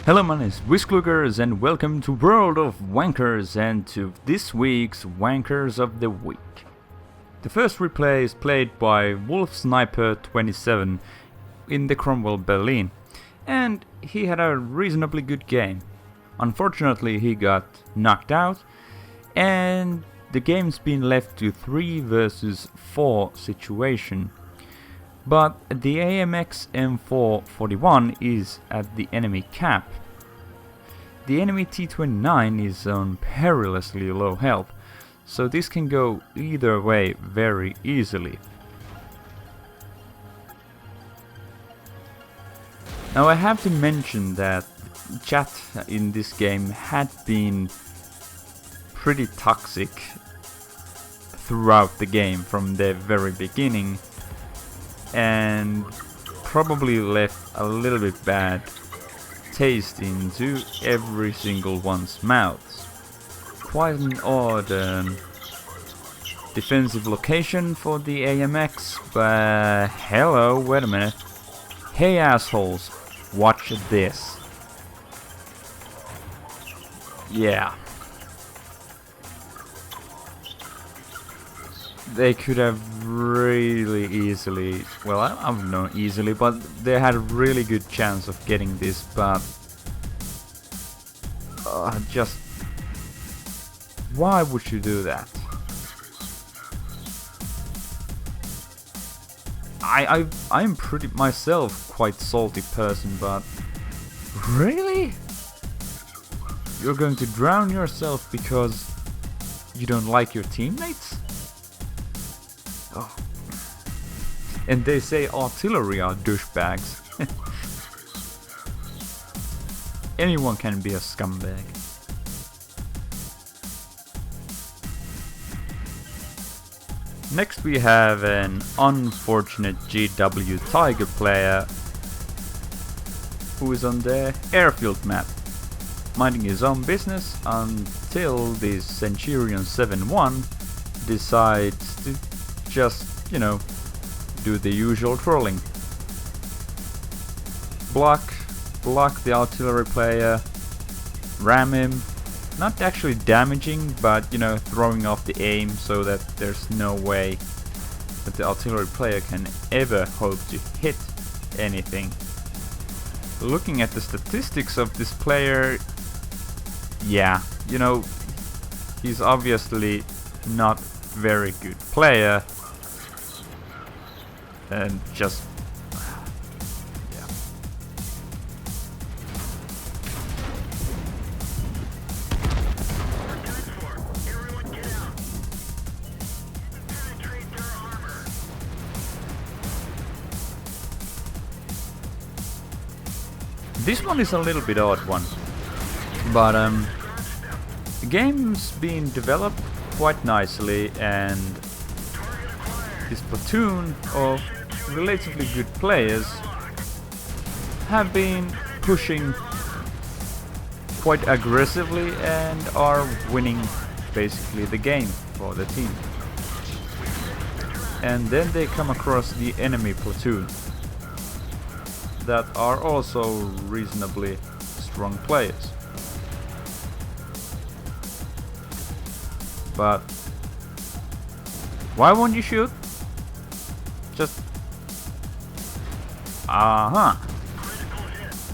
Hello, my name is Visgluigers and welcome to World of Wankers and to this week's Wankers of the Week. The first replay is played by Wolf Sniper 27 in the Cromwell Berlin, and he had a reasonably good game. Unfortunately, he got knocked out and the game's been left to 3 versus 4 situation. But the AMX M441 is at the enemy cap. The enemy T29 is on perilously low health, so this can go either way very easily. Now I have to mention that chat in this game had been pretty toxic throughout the game from the very beginning, and probably left a little bit bad taste into every single one's mouths. Quite an odd defensive location for the AMX, but hello, wait a minute. Hey assholes, watch this. Yeah. They could have really easily, well, I don't know easily, but they had a really good chance of getting this, but just why would you do that? I'm pretty myself quite salty person, but really? You're going to drown yourself because you don't like your teammates? Oh. And they say artillery are douchebags. Anyone can be a scumbag. Next we have an unfortunate GW Tiger player who is on the airfield map, minding his own business until the Centurion 7-1 decides to just, do the usual trolling. Block the artillery player, ram him, not actually damaging, but throwing off the aim so that there's no way that the artillery player can ever hope to hit anything. Looking at the statistics of this player, yeah, he's obviously not very good player, and just yeah. This one is a little bit odd one, but the game's been developed quite nicely, and this platoon of relatively good players have been pushing quite aggressively and are winning basically the game for the team. And then they come across the enemy platoon that are also reasonably strong players. But why won't you shoot? Just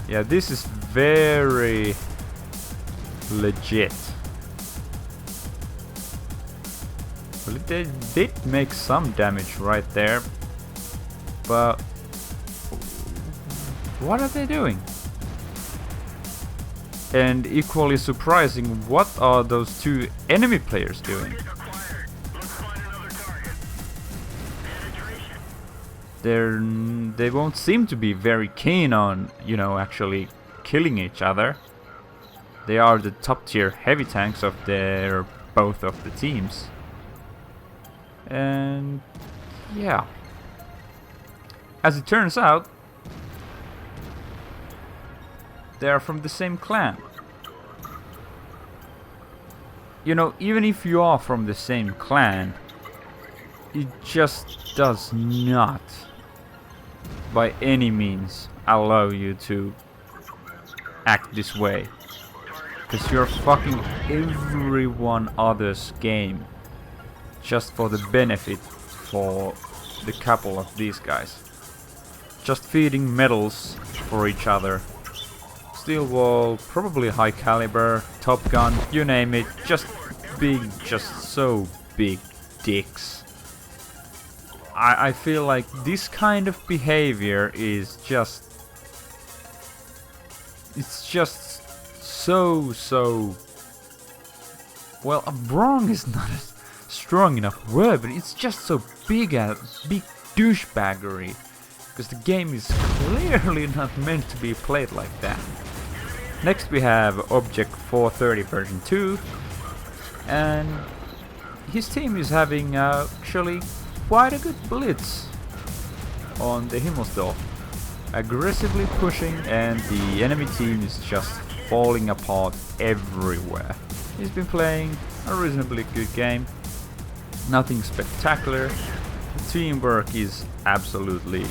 yeah, this is very legit. Well, it did make some damage right there, but what are they doing? And equally surprising, what are those 2 enemy players doing? They won't seem to be very keen on, actually killing each other. They are the top tier heavy tanks of both of the teams. And yeah. As it turns out, they are from the same clan. Even if you are from the same clan, it just does not by any means allow you to act this way. Because you're fucking everyone other's game. Just for the benefit for the couple of these guys. Just feeding medals for each other. Steel wall, probably high caliber, top gun, you name it. Just big, just so big dicks. I feel like this kind of behavior is just... It's just so... Well, wrong is not a strong enough word, but it's just so big douchebaggery. Because the game is clearly not meant to be played like that. Next we have Object 430 version 2. And his team is having actually quite a good blitz on the Himmelsdorf. Aggressively pushing, and the enemy team is just falling apart everywhere. He's been playing a reasonably good game. Nothing spectacular. The teamwork is absolutely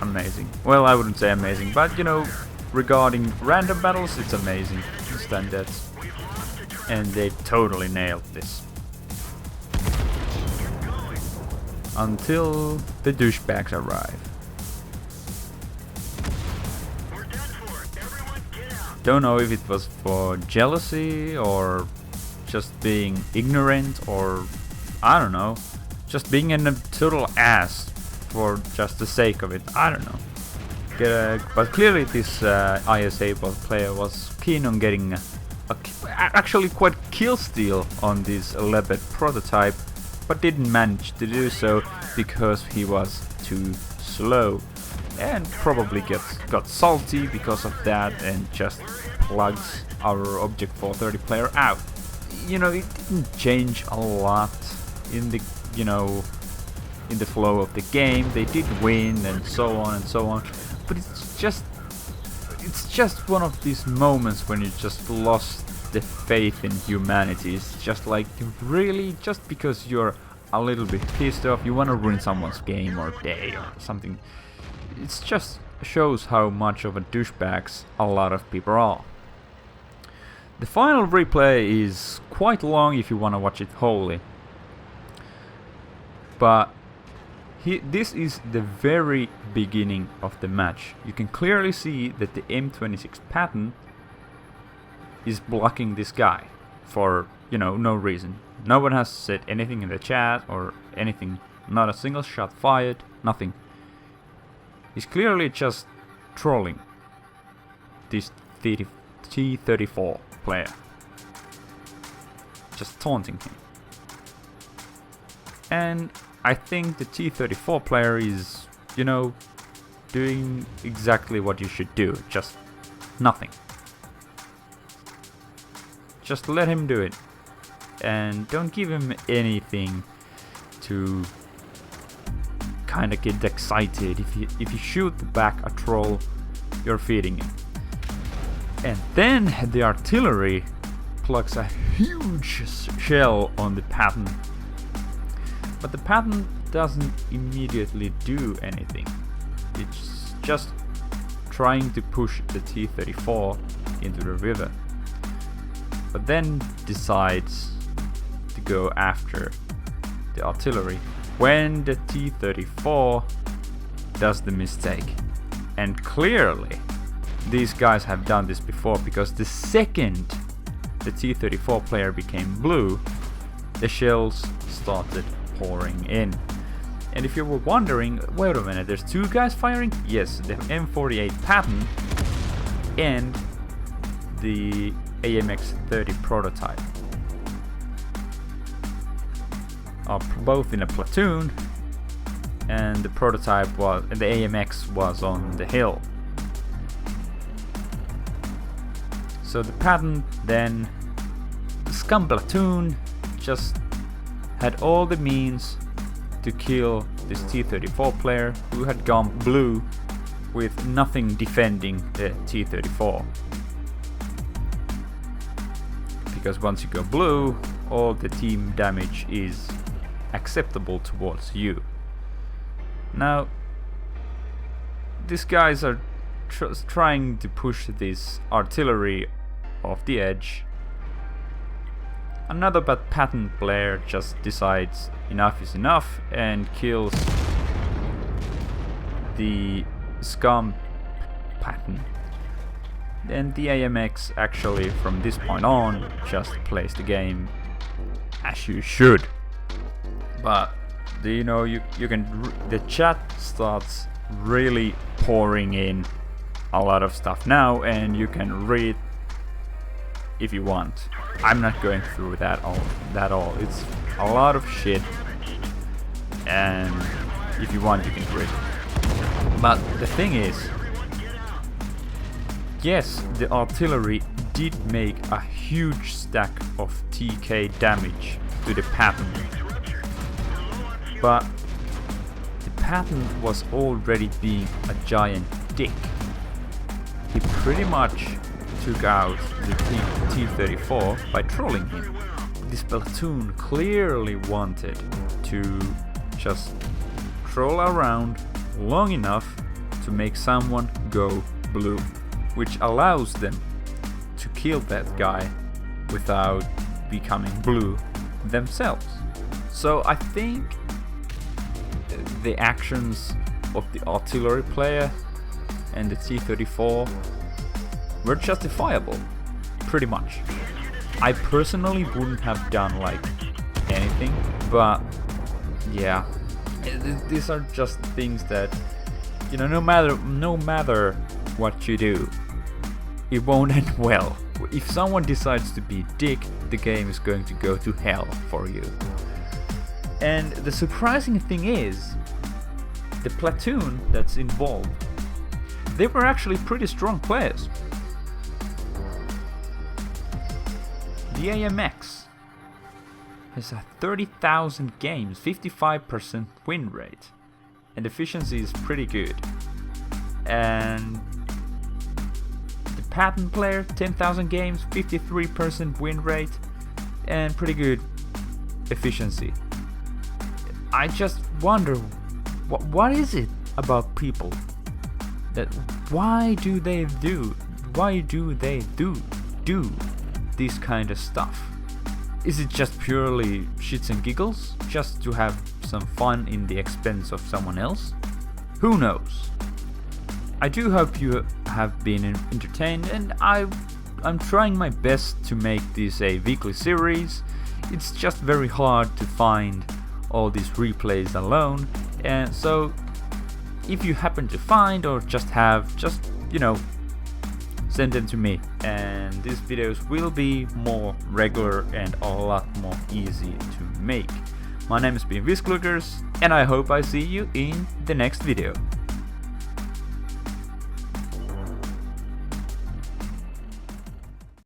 amazing. Well, I wouldn't say amazing, but you know, regarding random battles, it's amazing. Instant deaths. And they totally nailed this. Until the douchebags arrive. Don't know if it was for jealousy or just being ignorant or I don't know, just being a total ass for just the sake of it. I don't know. But clearly this ISA player was keen on getting actually quite kill steal on this Leopard prototype, but didn't manage to do so because he was too slow, and probably got salty because of that and just plugs our Object 430 player out. You know, it didn't change a lot in the, you know, in the flow of the game. They did win and so on and so on, but it's just one of these moments when you just lost the faith in humanity. It's just like, you really, just because you're a little bit pissed off, you want to ruin someone's game or day or something. It just shows how much of a douchebags a lot of people are. The final replay is quite long if you want to watch it wholly. But this is the very beginning of the match. You can clearly see that the M26 pattern is blocking this guy for, you know, no reason. No one has said anything in the chat or anything. Not a single shot fired, nothing. He's clearly just trolling this T-34 player. Just taunting him. And I think the T-34 player is, you know, doing exactly what you should do. Just nothing. Just let him do it. And don't give him anything to kind of get excited. If you shoot back a troll, you're feeding him. And then the artillery plugs a huge shell on the pattern. But the pattern doesn't immediately do anything. It's just trying to push the T-34 into the river. But then decides to go after the artillery when the T-34 does the mistake. And clearly these guys have done this before, because the second the T-34 player became blue, the shells started pouring in. And if you were wondering, wait a minute, there's two guys firing? Yes, the M48 pattern and the AMX-30 prototype are both in a platoon, and the prototype was, and the AMX was on the hill. So the pattern then, the scum platoon, just had all the means to kill this T-34 player who had gone blue with nothing defending the T-34. Because once you go blue, all the team damage is acceptable towards you. Now, these guys are trying to push this artillery off the edge. Another bad pattern player just decides enough is enough and kills the scum pattern. Then the AMX actually from this point on just plays the game as you should. But you know, you can the chat starts really pouring in a lot of stuff now, and you can read if you want. I'm not going through that all. It's a lot of shit, and if you want you can read it. But the thing is, yes, the artillery did make a huge stack of TK damage to the pattern, but the pattern was already being a giant dick. He pretty much took out the T-34 by trolling him. This platoon clearly wanted to just troll around long enough to make someone go blue, which allows them to kill that guy without becoming blue themselves. So I think the actions of the artillery player and the T-34 were justifiable, pretty much. I personally wouldn't have done like anything, but yeah, these are just things that, you know, no matter what you do, it won't end well. If someone decides to be a dick, the game is going to go to hell for you. And the surprising thing is, the platoon that's involved, they were actually pretty strong players. The AMX has a 30,000 games, 55% win rate, and efficiency is pretty good. And the pattern player, 10,000 games, 53% win rate, and pretty good efficiency. I just wonder, what is it about people that why do they do this kind of stuff? Is it just purely shits and giggles, just to have some fun in the expense of someone else? Who knows? I do hope you have been entertained, and I'm trying my best to make this a weekly series. It's just very hard to find all these replays alone, and so if you happen to find or just you know, send them to me, and these videos will be more regular and a lot more easy to make. My name has been Visgluigers, and I hope I see you in the next video.